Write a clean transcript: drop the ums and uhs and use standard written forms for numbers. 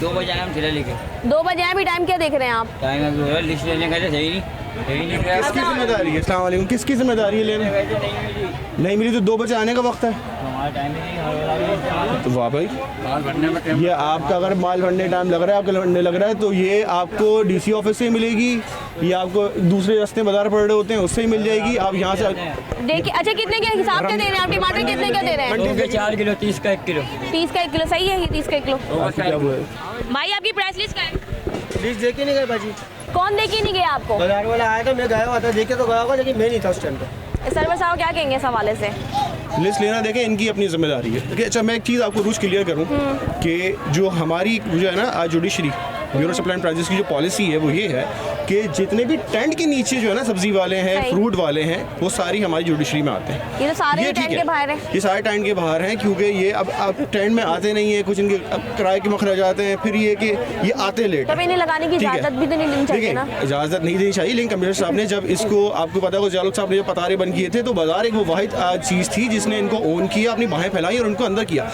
2 बजे आए हम ठेला लेके। 2 बजे अभी टाइम क्या देख रहे हैं आप? टाइम अभी हो रहा है, लिस्ट लेने गए थे, सही नहीं किसकी जिम्मेदारी है? अस्सलाम वालेकुम, किसकी जिम्मेदारी है लेने? नहीं मिली तो 2 बजे आने का वक्त है। हमारा टाइम ही नहीं। तो वाह भाई, माल भरने में ये आपका अगर माल भरने टाइम लग रहा है, आपके भरने लग रहा है, तो ये आपको डीसी ऑफिस से ही मिलेगी या आपको दूसरे रास्ते बाजार पड़ रहे होते हैं उससे ही मिल जाएगी। आप यहाँ से देखिए अच्छा, कितने के हिसाब क्या दे रहे हैं आप? टमाटर कितने का दे रहे हैं? 2 के 4 किलो, 30 का 1 किलो। 30 का 1 किलो सही है, 30 का 1 किलो। क्या हुआ है? भाई आपकी प्राइस लिस्ट क्या है? लिस्ट देखे नहीं गए भाजी, कौन देके नहीं गया आपको? बाजार वाला आया था, मैं गया हुआ था, देखे तो गया होगा, लेकिन मैं नहीं था उस टाइम पे। सर्वर साहब क्या कहेंगे इस हवाले से? लिस्ट लेना देखें, इनकी अपनी जिम्मेदारी है। देखिए अच्छा, मैं एक चीज़ आपको रूल्स क्लियर करूं कि जो हमारी जो है ना आज judiciary bureau supply and prices की जो पॉलिसी है वो ये है कि जितने भी टेंट के नीचे जो है ना सब्जी वाले हैं, सही। फ्रूट वाले हैं, वो सारी हमारी जुडिशरी में आते हैं। ये तो सारे ही ठीक टेंट है। के बाहर है। ये सारे टेंट के बाहर हैं क्योंकि ये अब टेंट में आते नहीं है, कुछ इनके किराए के मखराज आते हैं, फिर ये कि ये आते लेट तब इन्हें लगाने की ठीक है। इजाजत भी तो नहीं लेनी चाहिए ना? देखिए, इजाज़त नहीं देनी चाहिए, लेकिन कमिश्नर साहब ने जब इसको आपको पता है जालूक साहब ने जब पतारे बंद किए थे तो बाजार एक वो वाहिद चीज़ थी जिसने इनको ओन किया, अपनी बाहें फैलाई और उनको अंदर किया।